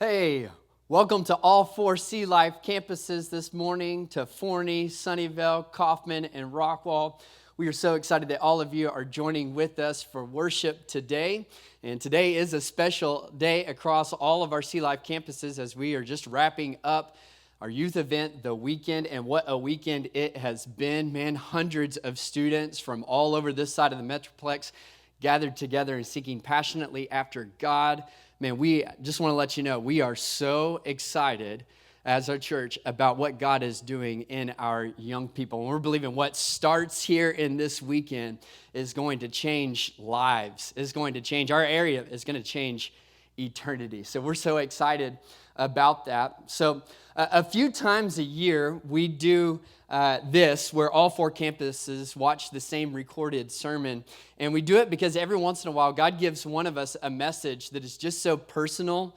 Hey, welcome to all four Sea Life campuses this morning, to Forney, Sunnyvale, Kaufman, and Rockwall. We are so excited that all of you are joining with us for worship today. And today is a special day across all of our Sea Life campuses as we are just wrapping up our youth event, The Weekend, and what a weekend it has been. Man, hundreds of students from all over this side of the Metroplex gathered together and seeking passionately after God. Man, we just want to let you know, we are so excited as our church about what God is doing in our young people. And we're believing what starts here in this weekend is going to change lives, is going to change our area, is going to change eternity. So we're so excited about that. So a few times a year, we do this, where all four campuses watch the same recorded sermon. And we do it because every once in a while, God gives one of us a message that is just so personal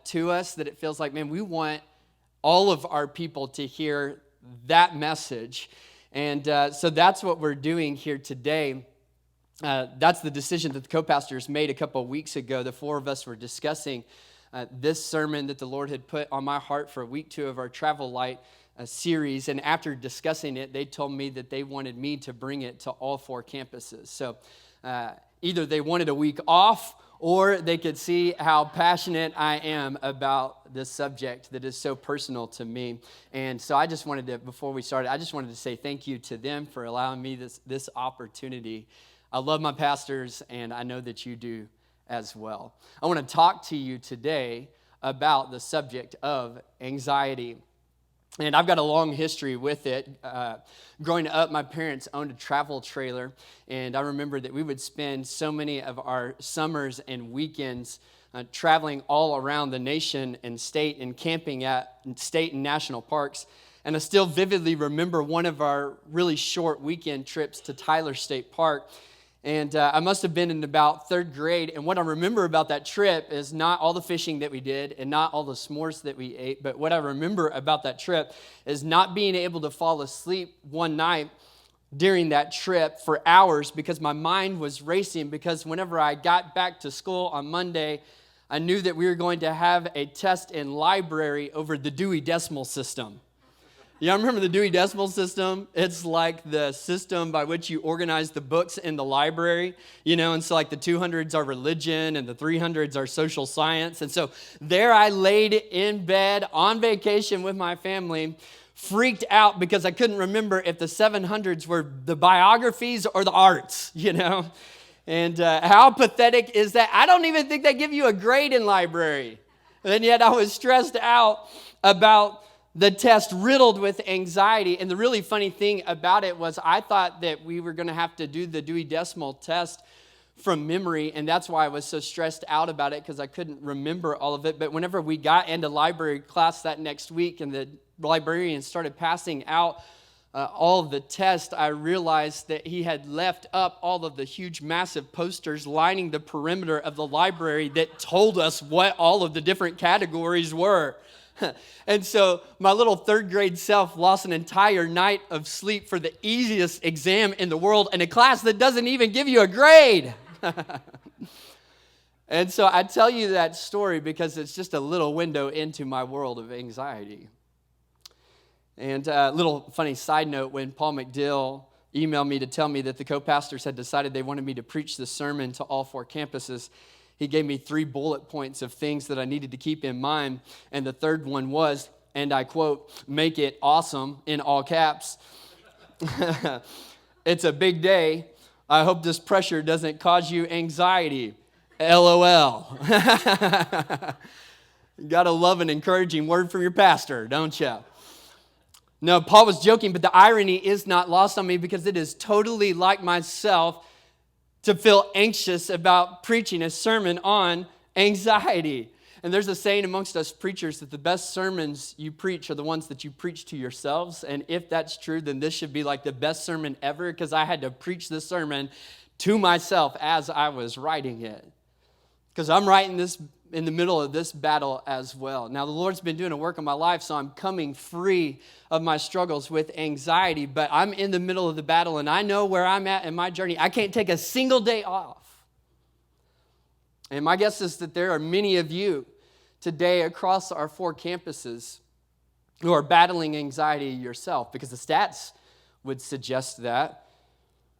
to us that it feels like, man, we want all of our people to hear that message. And so that's what we're doing here today. That's the decision that the co-pastors made a couple of weeks ago. The four of us were discussing this sermon that the Lord had put on my heart for week 2 of our Travel Light series. And after discussing it, they told me that they wanted me to bring it to all four campuses. So either they wanted a week off, or they could see how passionate I am about this subject that is so personal to me. And so I just wanted to, before we started, I just wanted to say thank you to them for allowing me this opportunity. I love my pastors, and I know that you do as well. I want to talk to you today about the subject of anxiety. And I've got a long history with it. Growing up, my parents owned a travel trailer, and I remember that we would spend so many of our summers and weekends traveling all around the nation and state and camping at state and national parks. And I still vividly remember one of our really short weekend trips to Tyler State Park. And I must have been in about 3rd grade. And what I remember about that trip is not all the fishing that we did and not all the s'mores that we ate. But what I remember about that trip is not being able to fall asleep one night during that trip for hours because my mind was racing. Because whenever I got back to school on Monday, I knew that we were going to have a test in library over the Dewey Decimal System. Y'all remember the Dewey Decimal System? It's like the system by which you organize the books in the library, and so like the 200s are religion and the 300s are social science. And so there I laid in bed on vacation with my family, freaked out because I couldn't remember if the 700s were the biographies or the arts, And how pathetic is that? I don't even think they give you a grade in library. And yet I was stressed out about the test, riddled with anxiety. And the really funny thing about it was I thought that we were going to have to do the Dewey Decimal test from memory, and that's why I was so stressed out about it, because I couldn't remember all of it. But whenever we got into library class that next week and the librarian started passing out all of the tests, I realized that he had left up all of the huge, massive posters lining the perimeter of the library that told us what all of the different categories were. And so my little 3rd grade self lost an entire night of sleep for the easiest exam in the world in a class that doesn't even give you a grade. And so I tell you that story because it's just a little window into my world of anxiety. And a little funny side note, when Paul McDill emailed me to tell me that the co-pastors had decided they wanted me to preach this sermon to all 4 campuses, he gave me 3 bullet points of things that I needed to keep in mind. And the third one was, and I quote, "Make it awesome," in all caps. "It's a big day. I hope this pressure doesn't cause you anxiety. LOL." You gotta love an encouraging word from your pastor, don't you? No, Paul was joking, but the irony is not lost on me because it is totally like myself to feel anxious about preaching a sermon on anxiety. And there's a saying amongst us preachers that the best sermons you preach are the ones that you preach to yourselves. And if that's true, then this should be like the best sermon ever, because I had to preach this sermon to myself as I was writing it. Because I'm writing this in the middle of this battle as well. Now, the Lord's been doing a work in my life, so I'm coming free of my struggles with anxiety, but I'm in the middle of the battle, and I know where I'm at in my journey. I can't take a single day off. And my guess is that there are many of you today across our 4 campuses who are battling anxiety yourself, because the stats would suggest that.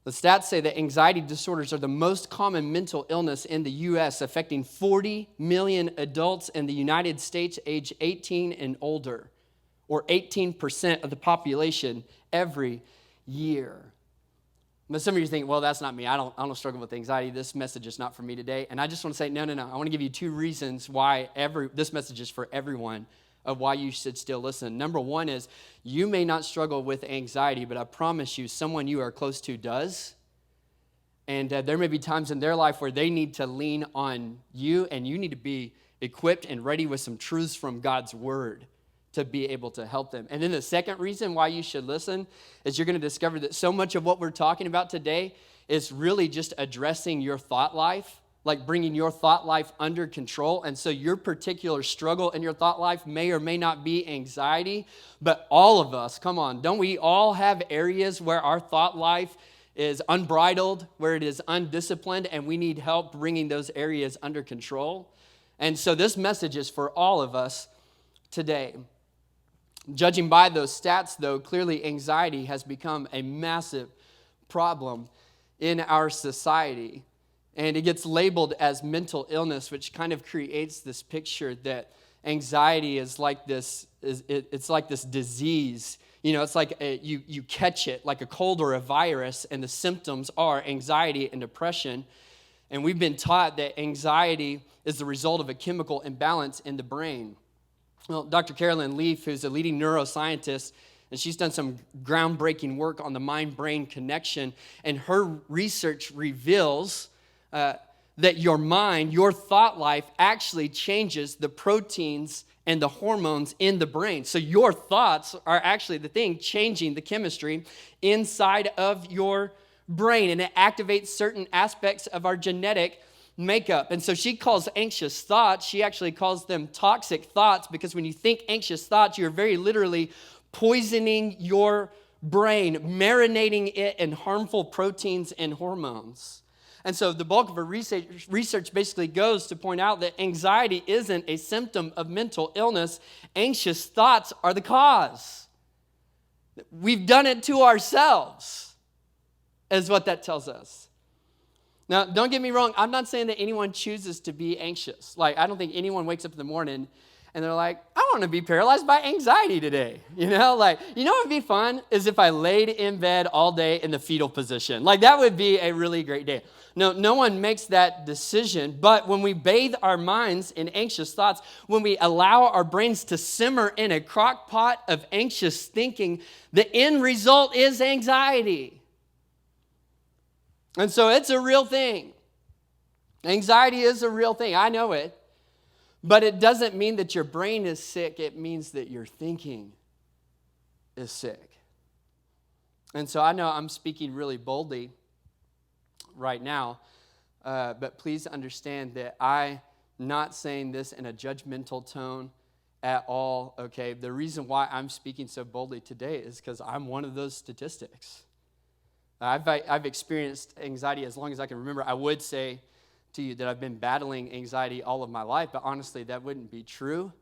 The stats say that anxiety disorders are the most common mental illness in the U.S., affecting 40 million adults in the United States age 18 and older, or 18% of the population every year. But some of you think, well, that's not me. I don't struggle with anxiety. This message is not for me today. And I just want to say, no. I want to give you 2 reasons why this message is for everyone, of why you should still listen. Number 1 is you may not struggle with anxiety, but I promise you someone you are close to does. And there may be times in their life where they need to lean on you, and you need to be equipped and ready with some truths from God's word to be able to help them. And then the second reason why you should listen is you're going to discover that so much of what we're talking about today is really just addressing your thought life, like bringing your thought life under control. And so your particular struggle in your thought life may or may not be anxiety, but all of us, come on, don't we all have areas where our thought life is unbridled, where it is undisciplined, and we need help bringing those areas under control? And so this message is for all of us today. Judging by those stats, though, clearly anxiety has become a massive problem in our society. And it gets labeled as mental illness, which kind of creates this picture that anxiety is like this, it's like this disease. You know, it's like you catch it like a cold or a virus, and the symptoms are anxiety and depression. And we've been taught that anxiety is the result of a chemical imbalance in the brain. Well, Dr. Carolyn Leaf, who's a leading neuroscientist, and she's done some groundbreaking work on the mind-brain connection, and her research reveals that your mind, your thought life, actually changes the proteins and the hormones in the brain. So your thoughts are actually the thing changing the chemistry inside of your brain, and it activates certain aspects of our genetic makeup. And so she calls anxious thoughts, she actually calls them toxic thoughts, because when you think anxious thoughts, you're very literally poisoning your brain, marinating it in harmful proteins and hormones. And so the bulk of her research basically goes to point out that anxiety isn't a symptom of mental illness. Anxious thoughts are the cause. We've done it to ourselves, is what that tells us. Now, don't get me wrong. I'm not saying that anyone chooses to be anxious. Like, I don't think anyone wakes up in the morning and they're like, I want to be paralyzed by anxiety today. You know, like, you know what would be fun is if I laid in bed all day in the fetal position. Like, that would be a really great day. No one makes that decision, but when we bathe our minds in anxious thoughts, when we allow our brains to simmer in a crock pot of anxious thinking, the end result is anxiety. And so it's a real thing. Anxiety is a real thing. I know it. But it doesn't mean that your brain is sick. It means that your thinking is sick. And so I know I'm speaking really boldly right now, but please understand that I'm not saying this in a judgmental tone at all, okay? The reason why I'm speaking so boldly today is because I'm one of those statistics. I've experienced anxiety as long as I can remember. I would say to you that I've been battling anxiety all of my life, but honestly, that wouldn't be true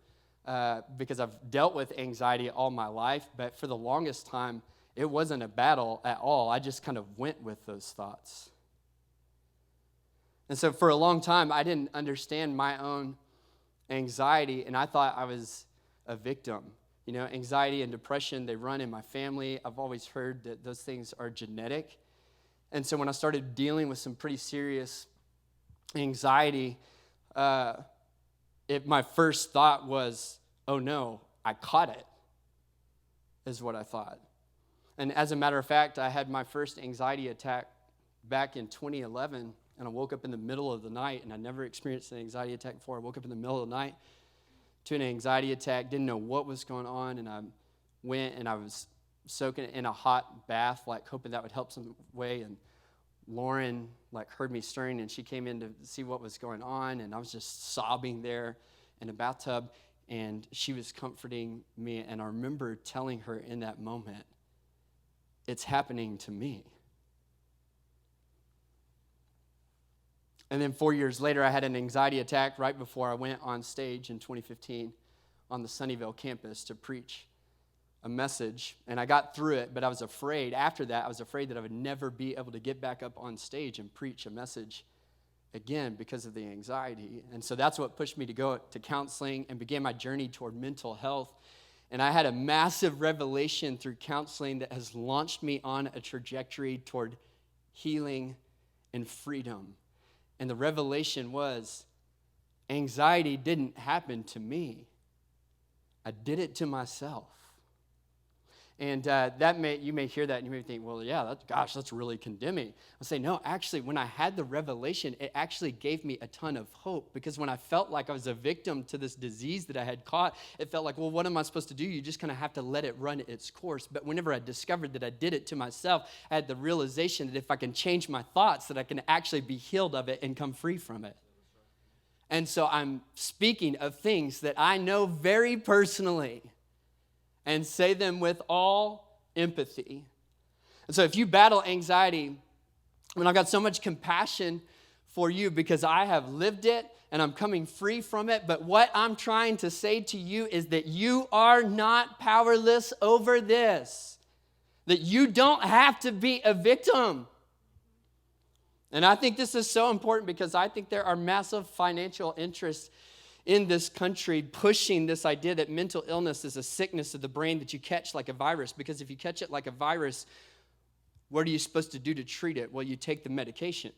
because I've dealt with anxiety all my life, but for the longest time, it wasn't a battle at all. I just kind of went with those thoughts. And so for a long time, I didn't understand my own anxiety, and I thought I was a victim. You know, anxiety and depression, they run in my family. I've always heard that those things are genetic. And so when I started dealing with some pretty serious anxiety, my first thought was, oh no, I caught it, is what I thought. And as a matter of fact, I had my first anxiety attack back in 2011, and I woke up in the middle of the night, and I never experienced an anxiety attack before. I woke up in the middle of the night to an anxiety attack, didn't know what was going on, and I went and I was soaking in a hot bath, like hoping that would help some way, and Lauren heard me stirring, and she came in to see what was going on, and I was just sobbing there in a bathtub, and she was comforting me, and I remember telling her in that moment, it's happening to me. And then 4 years later, I had an anxiety attack right before I went on stage in 2015 on the Sunnyvale campus to preach a message. And I got through it, but I was afraid. After that, I was afraid that I would never be able to get back up on stage and preach a message again because of the anxiety. And so that's what pushed me to go to counseling and began my journey toward mental health. And I had a massive revelation through counseling that has launched me on a trajectory toward healing and freedom. And the revelation was, anxiety didn't happen to me. I did it to myself. And you may hear that and you may think, well, yeah, that's really condemning. I'll say, no, actually, when I had the revelation, it actually gave me a ton of hope, because when I felt like I was a victim to this disease that I had caught, it felt like, well, what am I supposed to do? You just kind of have to let it run its course. But whenever I discovered that I did it to myself, I had the realization that if I can change my thoughts, that I can actually be healed of it and come free from it. And so I'm speaking of things that I know very personally, and say them with all empathy. And so if you battle anxiety, I've got so much compassion for you because I have lived it and I'm coming free from it. But what I'm trying to say to you is that you are not powerless over this. That you don't have to be a victim. And I think this is so important because I think there are massive financial interests in this country pushing this idea that mental illness is a sickness of the brain that you catch like a virus. Because if you catch it like a virus, what are you supposed to do to treat it? Well, you take the medication.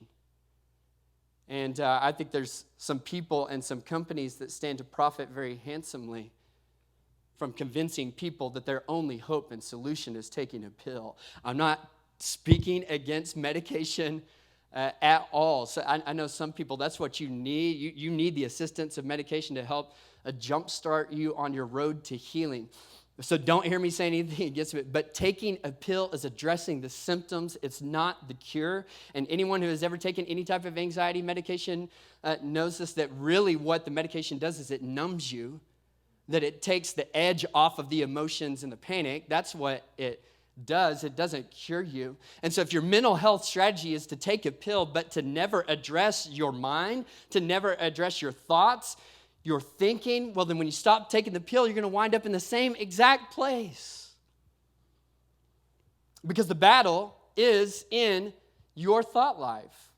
And I think there's some people and some companies that stand to profit very handsomely from convincing people that their only hope and solution is taking a pill. I'm not speaking against medication at all. So I know some people, that's what you need. You need the assistance of medication to help jumpstart you on your road to healing. So don't hear me say anything against it, but taking a pill is addressing the symptoms. It's not the cure. And anyone who has ever taken any type of anxiety medication knows this, that really what the medication does is it numbs you, that it takes the edge off of the emotions and the panic. That's what it does. It doesn't cure you. And so if your mental health strategy is to take a pill, but to never address your mind, to never address your thoughts, your thinking, well, then when you stop taking the pill, you're going to wind up in the same exact place. Because the battle is in your thought life.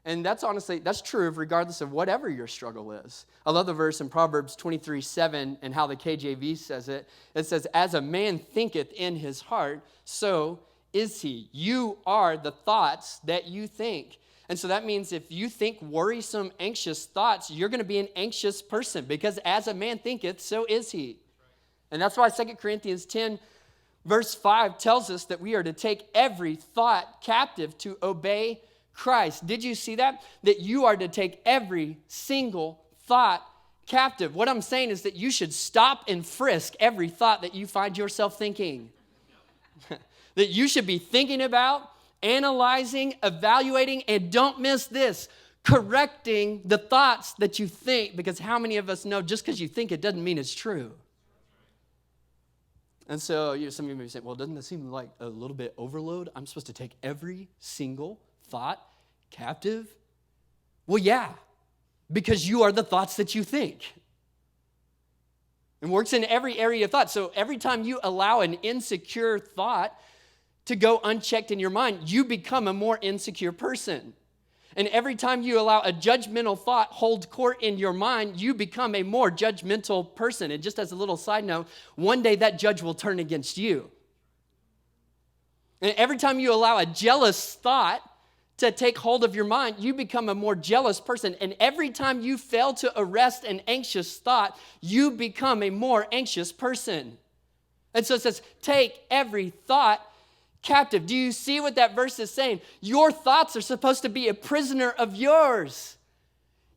And that's true regardless of whatever your struggle is. I love the verse in Proverbs 23:7 and how the KJV says it. It says, as a man thinketh in his heart, so is he. You are the thoughts that you think. And so that means if you think worrisome, anxious thoughts, you're going to be an anxious person, because as a man thinketh, so is he. And that's why 2 Corinthians 10 verse 5 tells us that we are to take every thought captive to obey Christ. Did you see that? That you are to take every single thought captive. What I'm saying is that you should stop and frisk every thought that you find yourself thinking. That you should be thinking about, analyzing, evaluating, and don't miss this, correcting the thoughts that you think, because how many of us know just because you think it doesn't mean it's true? And so some of you may be saying, well, doesn't that seem like a little bit overload? I'm supposed to take every single thought captive? Well, yeah, because you are the thoughts that you think. It works in every area of thought. So every time you allow an insecure thought to go unchecked in your mind, you become a more insecure person. And every time you allow a judgmental thought hold court in your mind, you become a more judgmental person. And just as a little side note, one day that judge will turn against you. And every time you allow a jealous thought to take hold of your mind, you become a more jealous person. And every time you fail to arrest an anxious thought, you become a more anxious person. And so it says, take every thought captive. Do you see what that verse is saying? Your thoughts are supposed to be a prisoner of yours.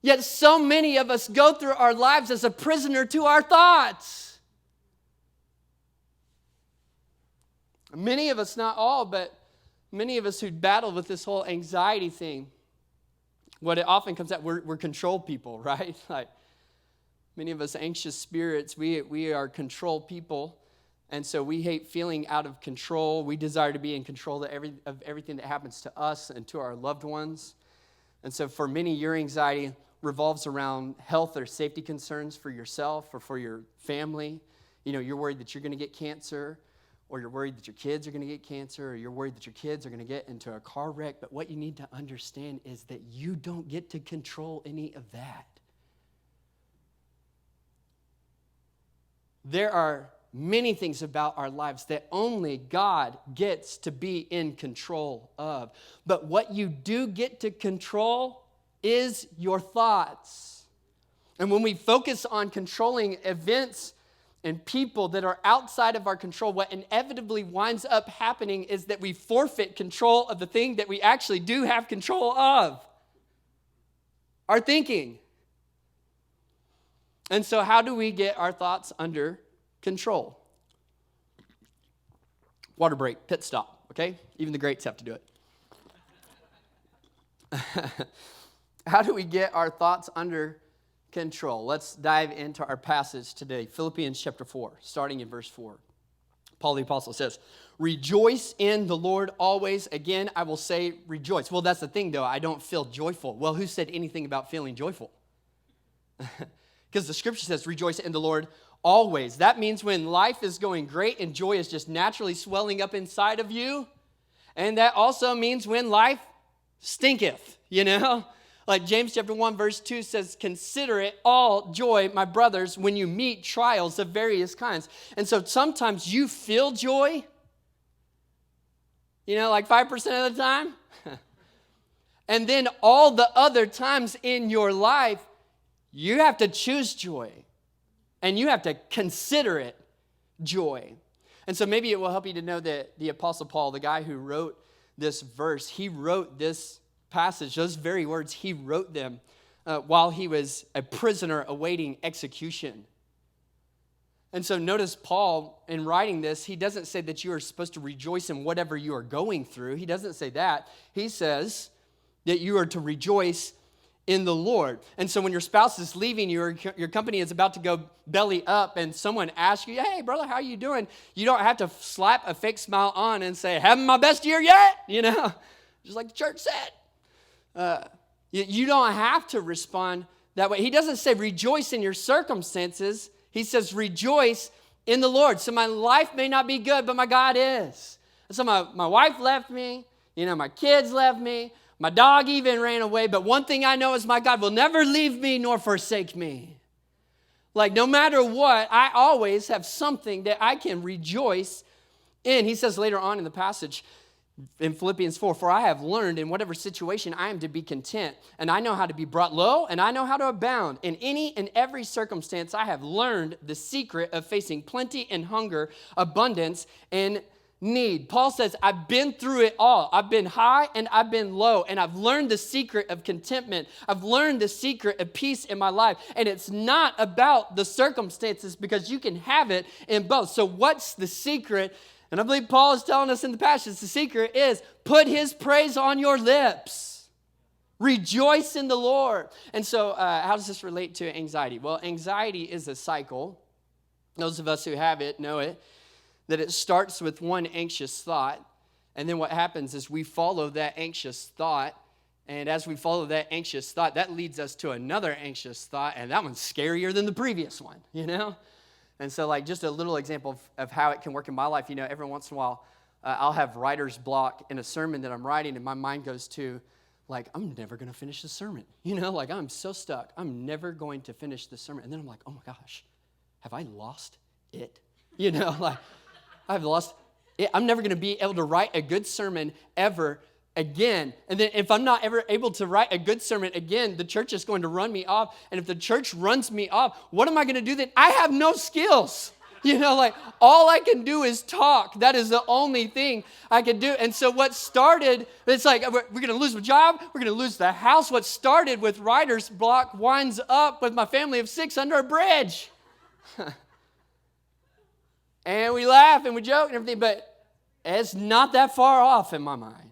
Yet so many of us go through our lives as a prisoner to our thoughts. Many of us, not all, but many of us who battle with this whole anxiety thing, what it often comes out, we're control people, right? Like many of us anxious spirits, we are control people. And so we hate feeling out of control. We desire to be in control of everything that happens to us and to our loved ones. And so for many, your anxiety revolves around health or safety concerns for yourself or for your family. You know, you're worried that you're going to get cancer, or you're worried that your kids are going to get cancer, or you're worried that your kids are going to get into a car wreck. But what you need to understand is that you don't get to control any of that. There are many things about our lives that only God gets to be in control of. But what you do get to control is your thoughts. And when we focus on controlling events and people that are outside of our control, what inevitably winds up happening is that we forfeit control of the thing that we actually do have control of, our thinking. And so how do we get our thoughts under control? Water break, pit stop, okay? Even the greats have to do it. How do we get our thoughts under control? Let's dive into our passage today. Philippians chapter 4, starting in verse 4. Paul the Apostle says, "Rejoice in the Lord always." Again, I will say rejoice. Well, that's the thing, though. I don't feel joyful. Well, who said anything about feeling joyful? Because the scripture says, rejoice in the Lord always. That means when life is going great and joy is just naturally swelling up inside of you. And that also means when life stinketh, you know? Like James chapter 1 verse 2 says, "Consider it all joy, my brothers, when you meet trials of various kinds." And so sometimes you feel joy, you know, like 5% of the time. And then all the other times in your life, you have to choose joy. And you have to consider it joy. And so maybe it will help you to know that the Apostle Paul, the guy who wrote this verse, he wrote this passage, those very words, he wrote them while he was a prisoner awaiting execution. And so notice Paul, in writing this, he doesn't say that you are supposed to rejoice in whatever you are going through. He doesn't say that. He says that you are to rejoice in the Lord. And so when your spouse is leaving you, or your company is about to go belly up, and someone asks you, "Hey, brother, how you doing?" You don't have to slap a fake smile on and say, "Having my best year yet?" You know, just like the church said. You don't have to respond that way. He doesn't say rejoice in your circumstances. He says rejoice in the Lord. So my life may not be good, but my God is. And so my wife left me. You know, my kids left me. My dog even ran away, but one thing I know is my God will never leave me nor forsake me. Like no matter what, I always have something that I can rejoice in. He says later on in the passage in Philippians 4, "For I have learned in whatever situation I am to be content, and I know how to be brought low, and I know how to abound. In any and every circumstance I have learned the secret of facing plenty and hunger, abundance and need." Paul says, I've been through it all. I've been high and I've been low, and I've learned the secret of contentment. I've learned the secret of peace in my life. And it's not about the circumstances, because you can have it in both. So what's the secret? And I believe Paul is telling us in the passage, the secret is put his praise on your lips. Rejoice in the Lord. And so how does this relate to anxiety? Well, anxiety is a cycle. Those of us who have it know it. That it starts with one anxious thought, and then what happens is we follow that anxious thought, and as we follow that anxious thought, that leads us to another anxious thought, and that one's scarier than the previous one, you know? And so like just a little example of how it can work in my life, you know, every once in a while, I'll have writer's block in a sermon that I'm writing, and my mind goes to, like, I'm never going to finish the sermon, you know? Like, I'm so stuck. I'm never going to finish the sermon. And then I'm like, oh my gosh, have I lost it? You know, like, I've lost it. I'm never going to be able to write a good sermon ever again. And then if I'm not ever able to write a good sermon again, the church is going to run me off. And if the church runs me off, what am I going to do then? I have no skills. You know, like all I can do is talk. That is the only thing I can do. And so what started, it's like we're going to lose my job. We're going to lose the house. What started with writer's block winds up with my family of 6 under a bridge. And we laugh and we joke and everything, but it's not that far off in my mind.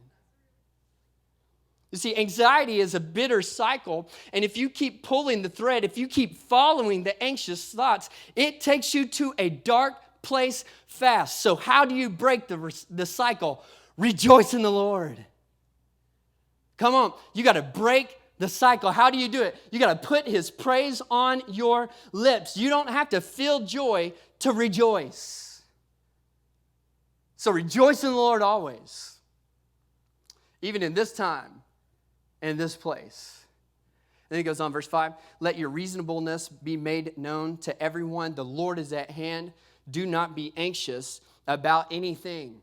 You see, anxiety is a bitter cycle, and if you keep pulling the thread, if you keep following the anxious thoughts, it takes you to a dark place fast. So how do you break the cycle? Rejoice in the Lord. Come on, you got to break the cycle. How do you do it? You got to put his praise on your lips. You don't have to feel joy to rejoice. So rejoice in the Lord always, even in this time and this place. Then he goes on, verse 5, let your reasonableness be made known to everyone. The Lord is at hand. Do not be anxious about anything.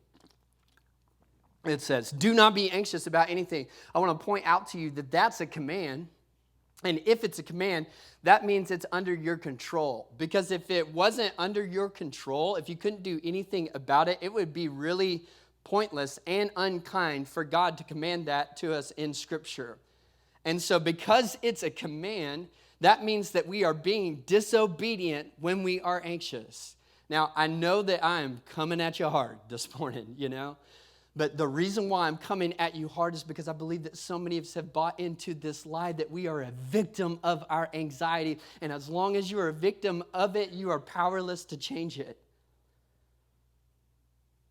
It says, do not be anxious about anything. I want to point out to you that that's a command. And if it's a command, that means it's under your control. Because if it wasn't under your control, if you couldn't do anything about it, it would be really pointless and unkind for God to command that to us in Scripture. And so because it's a command, that means that we are being disobedient when we are anxious. Now, I know that I am coming at you hard this morning, But the reason why I'm coming at you hard is because I believe that so many of us have bought into this lie that we are a victim of our anxiety. And as long as you are a victim of it, you are powerless to change it.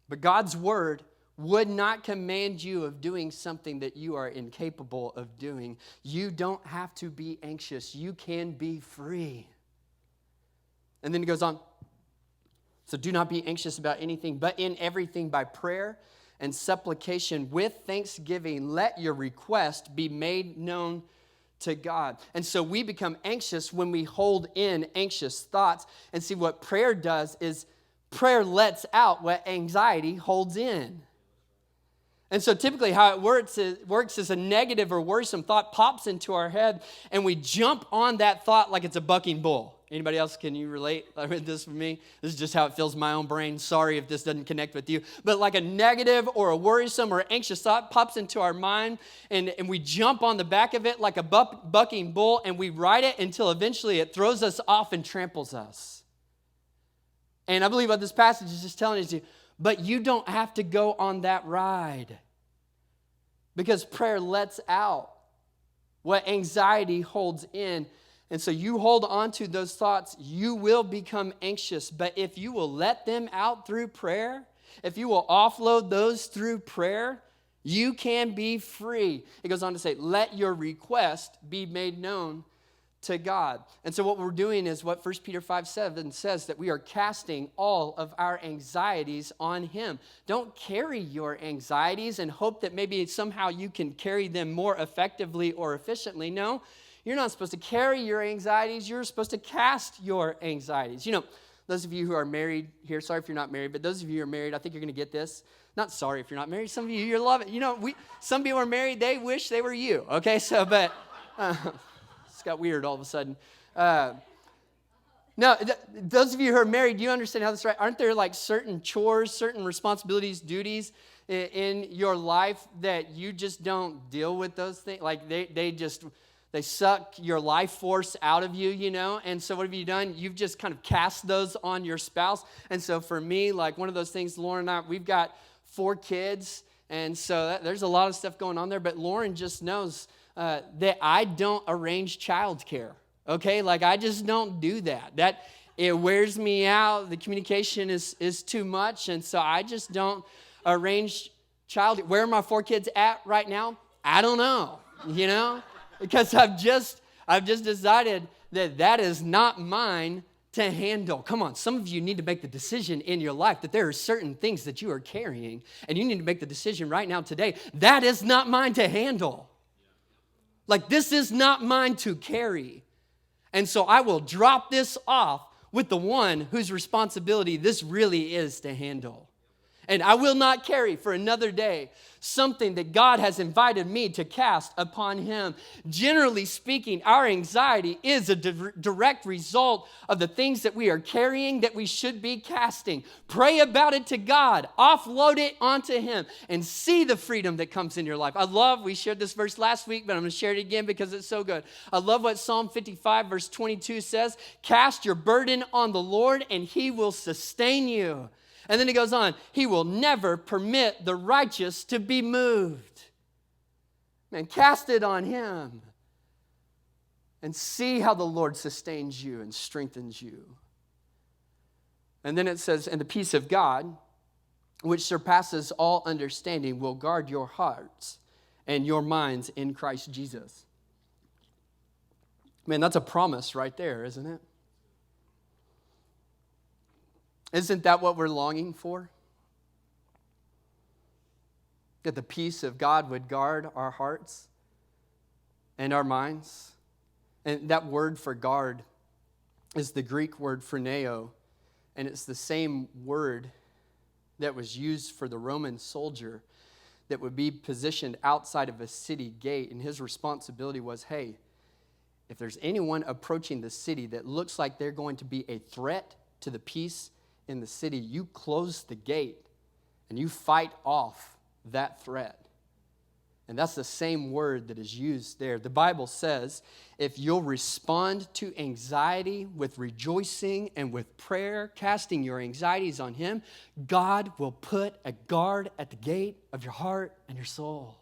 But God's word would not command you of doing something that you are incapable of doing. You don't have to be anxious. You can be free. And then he goes on. So do not be anxious about anything, but in everything by prayer and supplication with thanksgiving, let your request be made known to God. And so we become anxious when we hold in anxious thoughts. And see, what prayer does is prayer lets out what anxiety holds in. And so typically how it works is a negative or worrisome thought pops into our head, and we jump on that thought like it's a bucking bull. Anybody else, can you relate? I read this for me. This is just how it feels in my own brain. Sorry if this doesn't connect with you. But like a negative or a worrisome or anxious thought pops into our mind, and we jump on the back of it like a bucking bull, and we ride it until eventually it throws us off and tramples us. And I believe what this passage is just telling us, but you don't have to go on that ride. Because prayer lets out what anxiety holds in. And so you hold on to those thoughts, you will become anxious. But if you will let them out through prayer, if you will offload those through prayer, you can be free. It goes on to say, let your request be made known to God. And so what we're doing is what 1 Peter 5:7 says, that we are casting all of our anxieties on him. Don't carry your anxieties and hope that maybe somehow you can carry them more effectively or efficiently. No, you're not supposed to carry your anxieties. You're supposed to cast your anxieties. Those of you who are married here, sorry if you're not married, but those of you who are married, I think you're going to get this. Not sorry if you're not married. Some of you, you love it. Some people are married, they wish they were you. Okay, so, but... got weird all of a sudden. Those of you who are married, you understand how this is right. Aren't there like certain chores, certain responsibilities, duties in your life that you just don't deal with those things? Like they suck your life force out of you, And so what have you done? You've just kind of cast those on your spouse. And so for me, like one of those things, Lauren and I, we've got 4 kids. And so there's a lot of stuff going on there. But Lauren just knows that I don't arrange childcare, okay? Like I just don't do that. That it wears me out. The communication is too much, and so I just don't arrange childcare. Where are my 4 kids at right now? I don't know, because I've just decided that is not mine to handle. Come on, some of you need to make the decision in your life that there are certain things that you are carrying, and you need to make the decision right now today. That is not mine to handle. Like, this is not mine to carry. And so I will drop this off with the one whose responsibility this really is to handle. And I will not carry for another day something that God has invited me to cast upon him. Generally speaking, our anxiety is a direct result of the things that we are carrying that we should be casting. Pray about it to God. Offload it onto him and see the freedom that comes in your life. We shared this verse last week, but I'm going to share it again because it's so good. I love what Psalm 55 verse 22 says. Cast your burden on the Lord and he will sustain you. And then he goes on, he will never permit the righteous to be moved. Man, cast it on him and see how the Lord sustains you and strengthens you. And then it says, and the peace of God, which surpasses all understanding, will guard your hearts and your minds in Christ Jesus. Man, that's a promise right there, isn't it? Isn't that what we're longing for? That the peace of God would guard our hearts and our minds. And that word for guard is the Greek word phroneo, and it's the same word that was used for the Roman soldier that would be positioned outside of a city gate. And his responsibility was, hey, if there's anyone approaching the city that looks like they're going to be a threat to the peace in the city, you close the gate and you fight off that threat. And that's the same word that is used there. The Bible says, if you'll respond to anxiety with rejoicing and with prayer, casting your anxieties on Him, God will put a guard at the gate of your heart and your soul.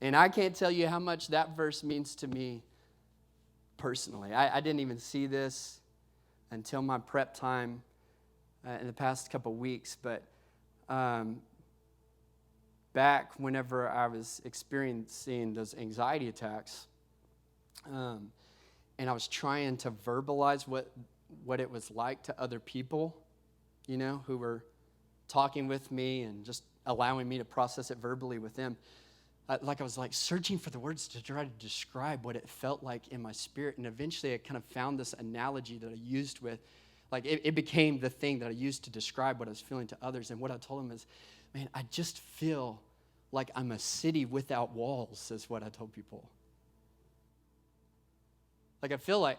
And I can't tell you how much that verse means to me personally. I didn't even see this until my prep time in the past couple weeks, but back whenever I was experiencing those anxiety attacks, and I was trying to verbalize what it was like to other people, you know, who were talking with me and just allowing me to process it verbally with them. I was searching for the words to try to describe what it felt like in my spirit, and eventually I kind of found this analogy that I used with, it became the thing that I used to describe what I was feeling to others. And what I told them is, man, I just feel like I'm a city without walls, is what I told people. I feel like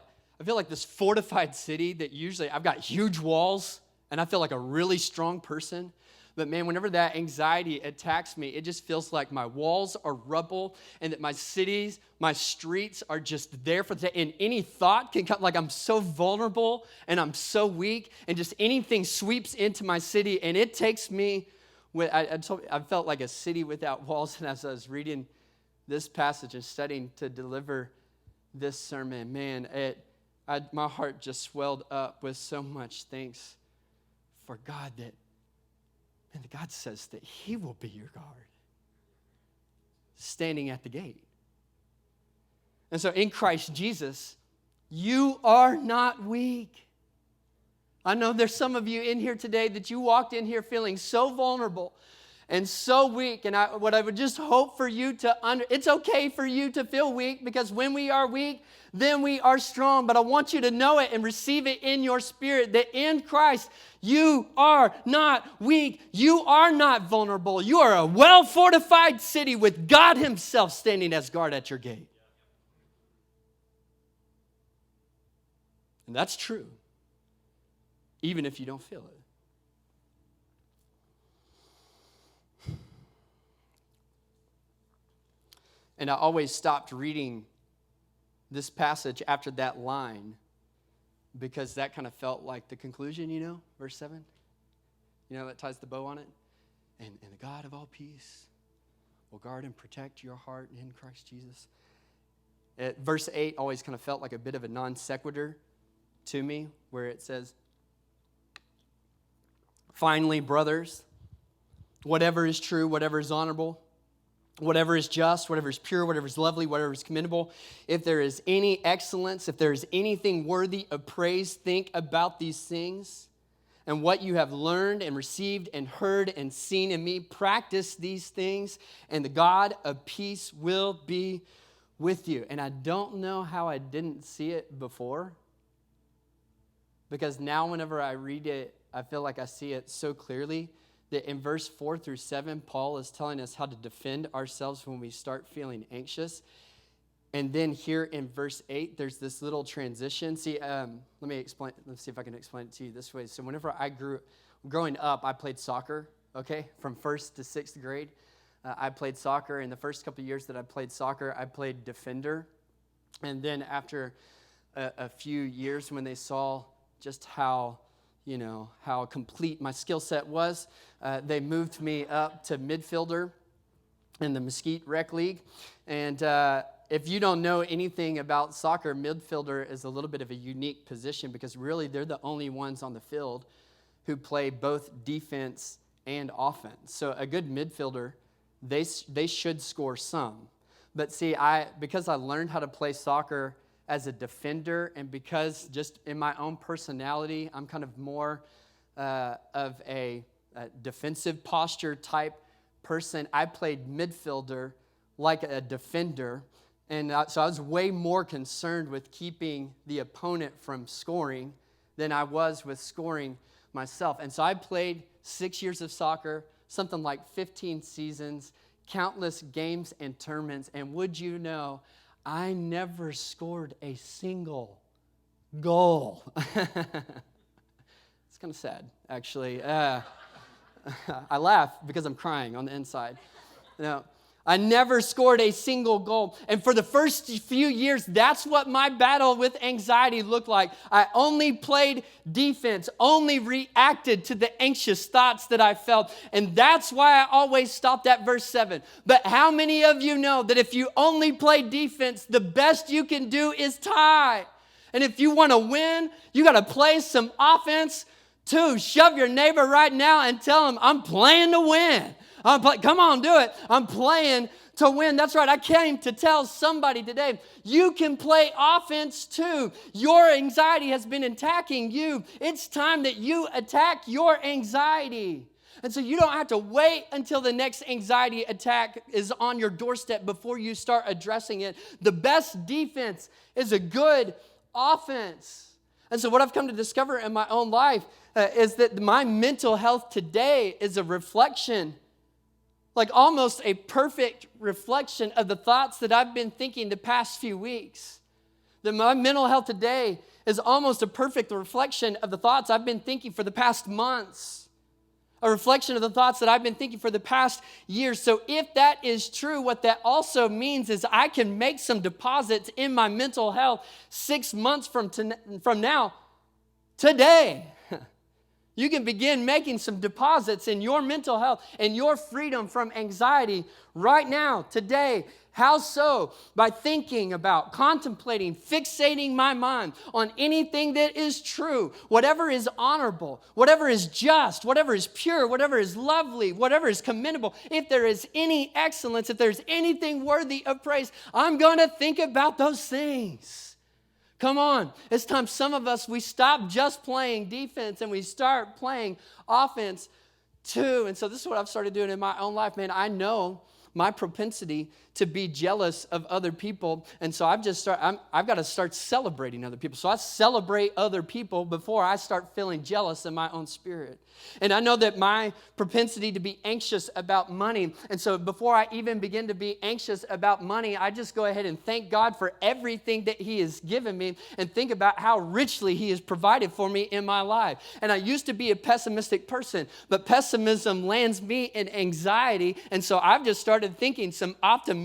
this fortified city that usually I've got huge walls and I feel like a really strong person. But man, whenever that anxiety attacks me, it just feels like my walls are rubble and that my cities, my streets are just there for the day. And any thought can come, like I'm so vulnerable and I'm so weak, and just anything sweeps into my city and it takes me. I felt like a city without walls. And as I was reading this passage and studying to deliver this sermon, man, my heart just swelled up with so much thanks for God and God says that He will be your guard, standing at the gate. And so in Christ Jesus, you are not weak. I know there's some of you in here today that you walked in here feeling so vulnerable and so weak. And what I would just hope for you it's okay for you to feel weak, because when we are weak, then we are strong. But I want you to know it and receive it in your spirit that in Christ, you are not weak. You are not vulnerable. You are a well-fortified city with God Himself standing as guard at your gate. And that's true, even if you don't feel it. And I always stopped reading this passage after that line, because that kind of felt like the conclusion, verse 7. That ties the bow on it. And the God of all peace will guard and protect your heart in Christ Jesus. Verse 8 always kind of felt like a bit of a non sequitur to me, where it says, finally, brothers, whatever is true, whatever is honorable, whatever is just, whatever is pure, whatever is lovely, whatever is commendable, if there is any excellence, if there is anything worthy of praise, think about these things. And what you have learned and received and heard and seen in me, practice these things, and the God of peace will be with you. And I don't know how I didn't see it before, because now whenever I read it, I feel like I see it so clearly. That in verse 4 through 7, Paul is telling us how to defend ourselves when we start feeling anxious. And then here in verse 8, there's this little transition. See, let me explain. Let's see if I can explain it to you this way. So whenever growing up, I played soccer, okay, from 1st to 6th grade. I played soccer. In the first couple of years that I played soccer, I played defender. And then after a few years, when they saw just how complete my skill set was, they moved me up to midfielder in the Mesquite Rec League. And if you don't know anything about soccer, midfielder is a little bit of a unique position, because really they're the only ones on the field who play both defense and offense. So a good midfielder they should score some. But see, because I learned how to play soccer as a defender, and because just in my own personality, I'm kind of more of a defensive posture type person. I played midfielder like a defender, and so I was way more concerned with keeping the opponent from scoring than I was with scoring myself. And so I played 6 years of soccer, something like 15 seasons, countless games and tournaments, and would you know, I never scored a single goal. It's kind of sad, actually. I laugh because I'm crying on the inside. No, I never scored a single goal. And for the first few years, that's what my battle with anxiety looked like. I only played defense, only reacted to the anxious thoughts that I felt. And that's why I always stopped at verse 7. But how many of you know that if you only play defense, the best you can do is tie? And if you want to win, you got to play some offense too. Shove your neighbor right now and tell him, I'm playing to win. Come on, do it. I'm playing to win. That's right. I came to tell somebody today, you can play offense too. Your anxiety has been attacking you. It's time that you attack your anxiety. And so you don't have to wait until the next anxiety attack is on your doorstep before you start addressing it. The best defense is a good offense. And so what I've come to discover in my own life is that my mental health today is a reflection, like almost a perfect reflection of the thoughts that I've been thinking the past few weeks. That my mental health today is almost a perfect reflection of the thoughts I've been thinking for the past months. A reflection of the thoughts that I've been thinking for the past years. So if that is true, what that also means is I can make some deposits in my mental health 6 months from now, today. You can begin making some deposits in your mental health and your freedom from anxiety right now, today. How so? By thinking about, contemplating, fixating my mind on anything that is true, whatever is honorable, whatever is just, whatever is pure, whatever is lovely, whatever is commendable. If there is any excellence, if there's anything worthy of praise, I'm going to think about those things. Come on. It's time some of us, we stop just playing defense and we start playing offense too. And so this is what I've started doing in my own life. Man, I know my propensity to be jealous of other people. And so I've got to start celebrating other people. So I celebrate other people before I start feeling jealous in my own spirit. And I know that my propensity to be anxious about money. And so before I even begin to be anxious about money, I just go ahead and thank God for everything that He has given me and think about how richly He has provided for me in my life. And I used to be a pessimistic person, but pessimism lands me in anxiety. And so I've just started thinking some optimistic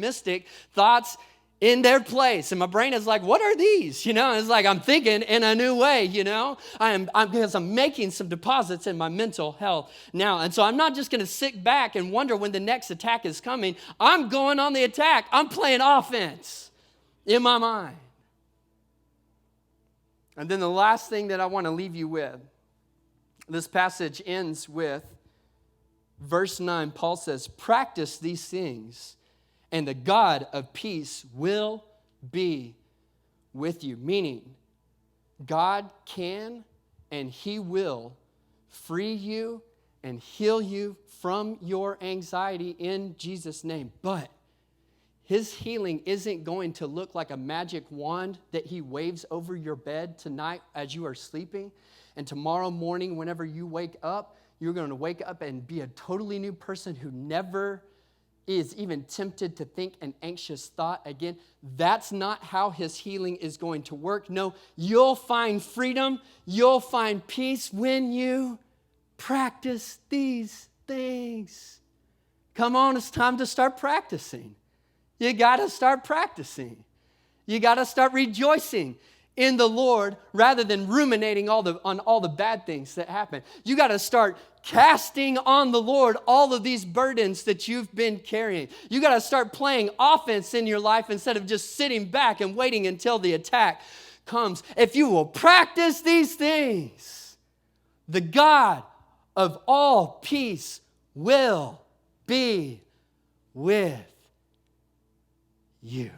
thoughts in their place. And my brain is like, what are these? It's like I'm thinking in a new way, because I'm making some deposits in my mental health now. And so I'm not just going to sit back and wonder when the next attack is coming. I'm going on the attack. I'm playing offense in my mind. And then the last thing that I want to leave you with, this passage ends with verse 9. Paul says, practice these things, and the God of peace will be with you. Meaning, God can and He will free you and heal you from your anxiety in Jesus' name. But His healing isn't going to look like a magic wand that He waves over your bed tonight as you are sleeping. And tomorrow morning, whenever you wake up, you're going to wake up and be a totally new person who never is even tempted to think an anxious thought again. That's not how His healing is going to work. No, you'll find freedom, you'll find peace when you practice these things. Come on, it's time to start practicing. You got to start practicing. You got to start rejoicing in the Lord rather than ruminating on all the bad things that happen. You got to start casting on the Lord all of these burdens that you've been carrying. You got to start playing offense in your life instead of just sitting back and waiting until the attack comes. If you will practice these things, the God of all peace will be with you.